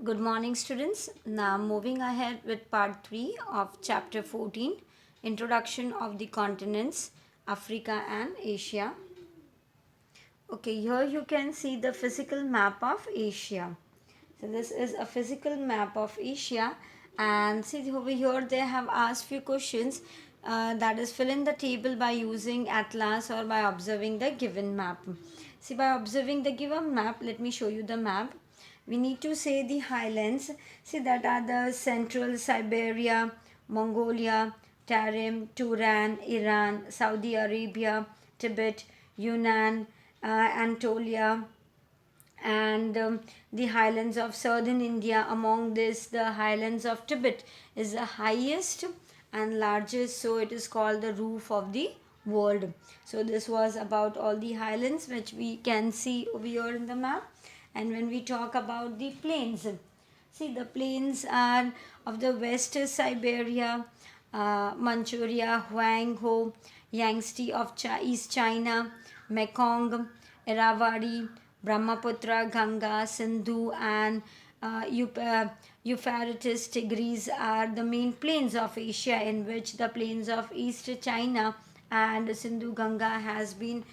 Good morning, students. Now, moving ahead with part 3 of chapter 14, Introduction of the Continents, Africa and Asia. Okay, here you can see the physical map of Asia. So, this is a physical map of Asia, and see over here they have asked few questions, that is, fill in the table by using atlas or by observing the given map. See, by observing the given map, let me show you the map. We need to say the highlands. See, that are the central Siberia, Mongolia, Tarim, Turan, Iran, Saudi Arabia, Tibet, Yunnan, Anatolia, and the highlands of southern India. Among this, the highlands of Tibet is the highest and largest, so it is called the roof of the world. So this was about all the highlands which we can see over here in the map. And when we talk about the plains, see, the plains are of the west Siberia, Manchuria, Huangho, Yangtze of East China, Mekong, Irrawaddy, Brahmaputra, Ganga, Sindhu, and Euphrates, Tigris are the main plains of Asia, in which the plains of East China and Sindhu Ganga has been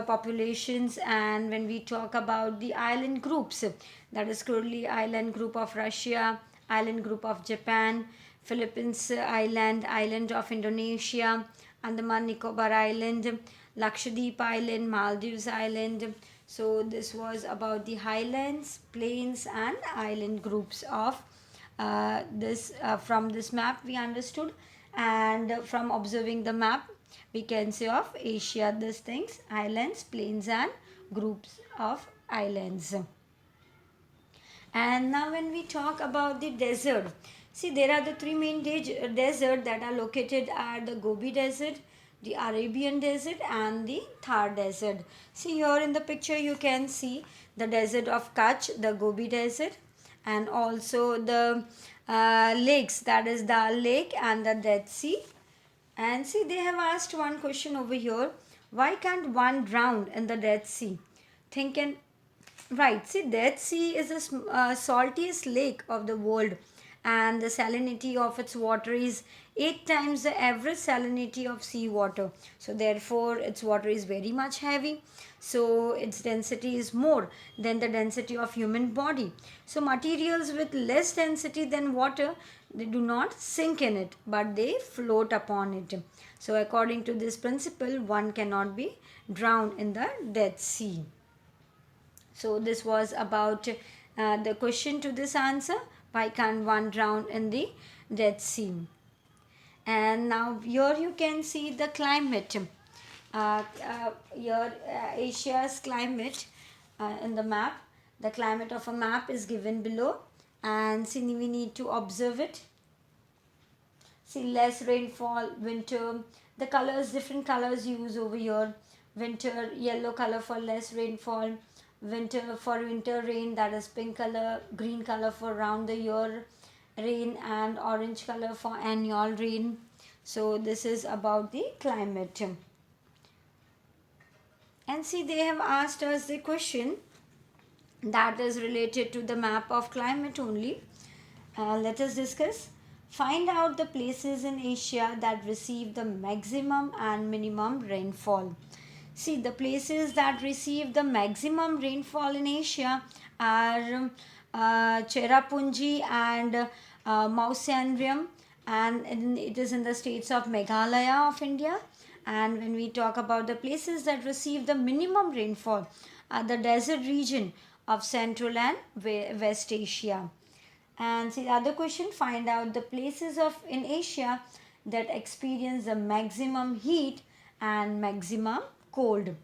populations. And when we talk about the island groups, that is currently island group of Russia, island group of Japan, Philippines island of Indonesia, Andaman Nicobar Island, Lakshadweep Island, Maldives Island. So this was about the highlands, plains and island groups of this from this map we understood. And from observing the map we can say of Asia these things: islands, plains and groups of islands. And now when we talk about the desert, see, there are the three main desert that are located are the Gobi Desert, the Arabian Desert and the Thar Desert. See, here in the picture you can see the desert of Kutch, the Gobi Desert, and also the lakes, that is Dal Lake and the Dead Sea. And see, they have asked one question over here: why can't one drown in the Dead Sea? Think and right. See, Dead Sea is the saltiest lake of the world, and the salinity of its water is 8 times the average salinity of seawater. So, therefore, its water is very much heavy. So, its density is more than the density of human body. So, materials with less density than water, they do not sink in it, but they float upon it. So, according to this principle, one cannot be drowned in the Dead Sea. So this was about the question to this answer: why can't one drown in the Dead Sea? And now here you can see the climate. Here Asia's climate in the map. The climate of a map is given below, and see, we need to observe it. See, less rainfall, winter. The colors, different colors used over here. Winter, yellow color for less rainfall. Winter for winter rain, that is pink color. Green color for round the year rain, and orange color for annual rain. So this is about the climate. And see, they have asked us the question that is related to the map of climate only. Let us discuss. Find out the places in Asia that receive the maximum and minimum rainfall. See, the places that receive the maximum rainfall in Asia are Cherrapunji and Mausoleum, and it is in the states of Meghalaya of India. And when we talk about the places that receive the minimum rainfall, the desert region of Central and West Asia. And see, the other question: find out the places of in Asia that experience the maximum heat and maximum cold.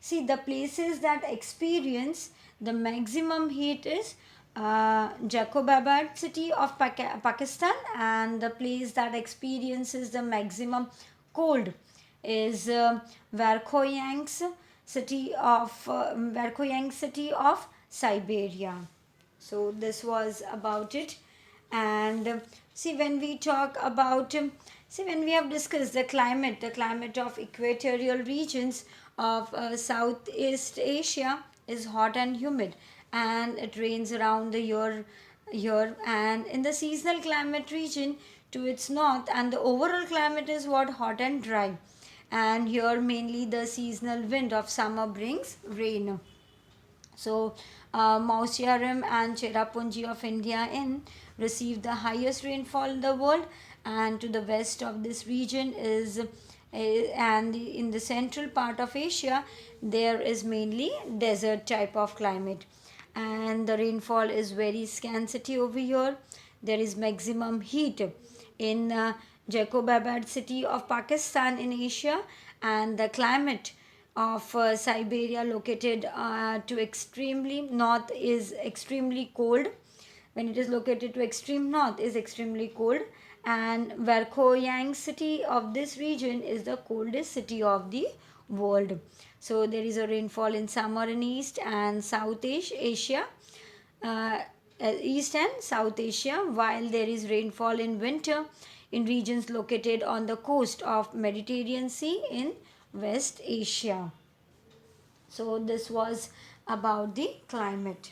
See, the places that experience the maximum heat is Jacobabad city of Pakistan, and the place that experiences the maximum cold is Verkhoyansk city of Siberia. So this was about it. And see, when we talk about see, when we have discussed the climate of equatorial regions of Southeast Asia is hot and humid, and it rains around the year here. And in the seasonal climate region to its north, and the overall climate is what, hot and dry. And here mainly the seasonal wind of summer brings rain. So, Mausiaram and Cherrapunji of India in receive the highest rainfall in the world, and to the west of this region is and in the central part of Asia there is mainly desert type of climate, and the rainfall is very scarcity over here. There is maximum heat in Jacobabad city of Pakistan in Asia, and the climate of Siberia located to extremely north is extremely cold. When it is located to extreme north is extremely cold, and Verkhoyang city of this region is the coldest city of the world. So there is a rainfall in summer in East and South Asia, uh, East and South Asia, while there is rainfall in winter in regions located on the coast of Mediterranean Sea in West Asia. So this was about the climate.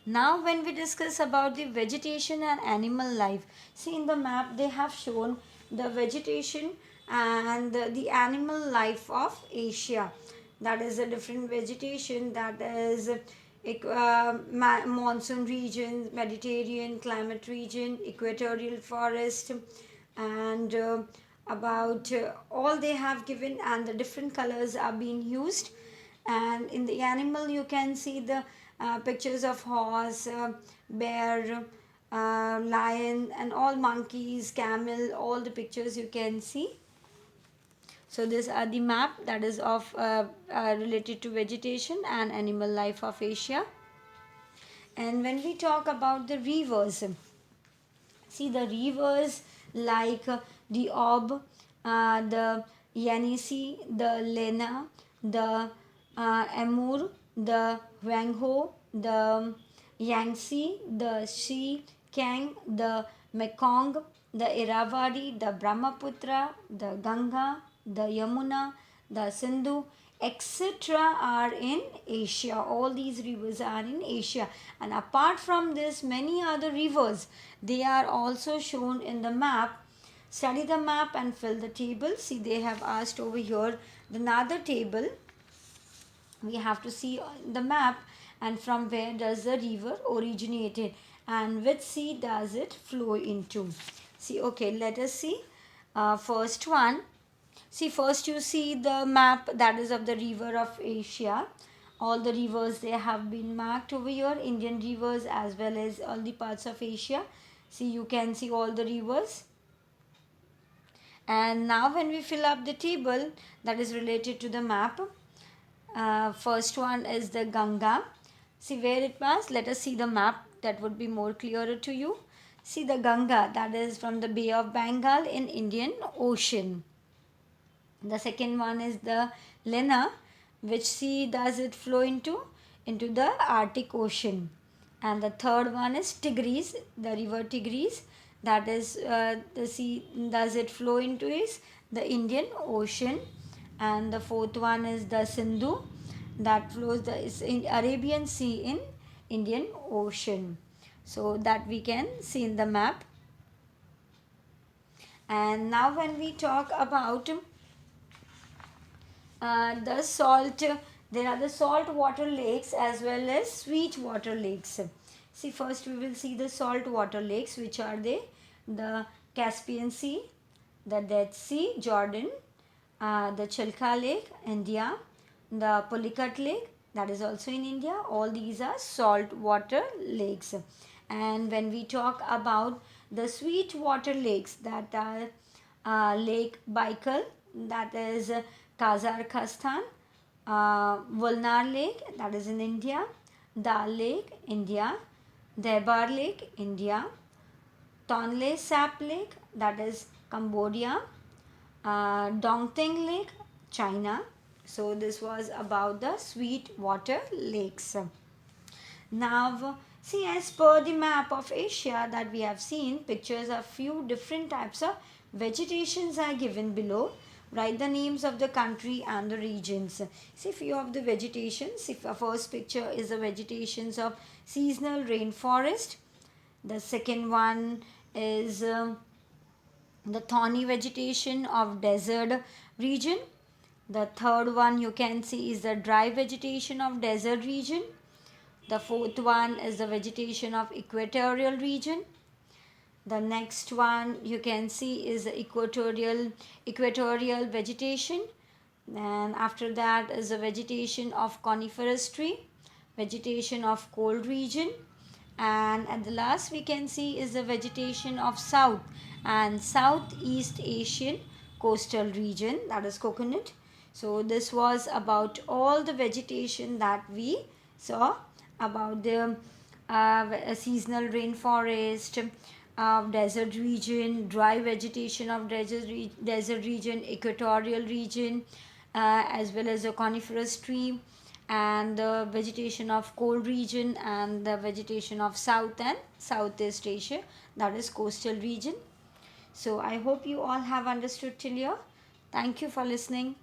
Now when we discuss about the vegetation and animal life, see in the map they have shown the vegetation and the animal life of Asia. That is a different vegetation, that is monsoon region, Mediterranean climate region, equatorial forest, and about all they have given, and the different colors are being used. And in the animal you can see the pictures of horse, bear, lion, and all monkeys, camel, all the pictures you can see. So these are the map that is of related to vegetation and animal life of Asia. And when we talk about the rivers, see the rivers like the Ob, the Yenisei, the Lena, the Amur, the Huangho, the Yangtze, the Shi Kang, the Mekong, the Irrawaddy, the Brahmaputra, the Ganga, the Yamuna, the Sindhu, etc. are in Asia. All these rivers are in Asia, and apart from this, many other rivers they are also shown in the map. Study the map and fill the table. See, they have asked over here another table. We have to see the map, and from where does the river originated and which sea does it flow into. See, okay, let us see. First one, see, first you see the map that is of the river of Asia. All the rivers they have been marked over here, Indian rivers as well as all the parts of Asia. See, you can see all the rivers. And now when we fill up the table that is related to the map, first one is the Ganga. See where it was. Let us see the map, that would be more clearer to you. See the Ganga, that is from the Bay of Bengal in Indian Ocean. The second one is the Lena. Which sea does it flow into? Into the Arctic Ocean. And the third one is Tigris, the river Tigris. That is the sea does it flow into is the Indian Ocean. And the fourth one is the Sindhu, that flows the is in Arabian Sea in Indian Ocean. So that we can see in the map. And now when we talk about the salt, there are the salt water lakes as well as sweet water lakes. See, first we will see the salt water lakes, which are they? The Caspian Sea, the Dead Sea, Jordan, the Chilka Lake, India, the Pulicat Lake, that is also in India. All these are salt water lakes. And when we talk about the sweet water lakes, that are Lake Baikal, that is Kazakhstan, Vulnar Lake, that is in India, Dal Lake, India, Debar Lake, India, Tonle Sap Lake, that is Cambodia, Dongting Lake, China. So this was about the sweet water lakes. Now see, as per the map of Asia that we have seen, pictures of few different types of vegetations are given below. Write the names of the country and the regions. See few of the vegetations. If a first picture is the vegetations of seasonal rainforest. The second one is the thorny vegetation of desert region. The third one you can see is the dry vegetation of desert region. The fourth one is the vegetation of equatorial region. The next one you can see is the equatorial vegetation. And after that is the vegetation of coniferous tree, vegetation of cold region, and at the last we can see is the vegetation of south and southeast Asian coastal region, that is coconut. So this was about all the vegetation that we saw about the seasonal rainforest, desert region, dry vegetation of desert region, equatorial region, as well as the coniferous tree, and the vegetation of cold region, and the vegetation of south and southeast Asia, that is coastal region. So I hope you all have understood till here. Thank you for listening.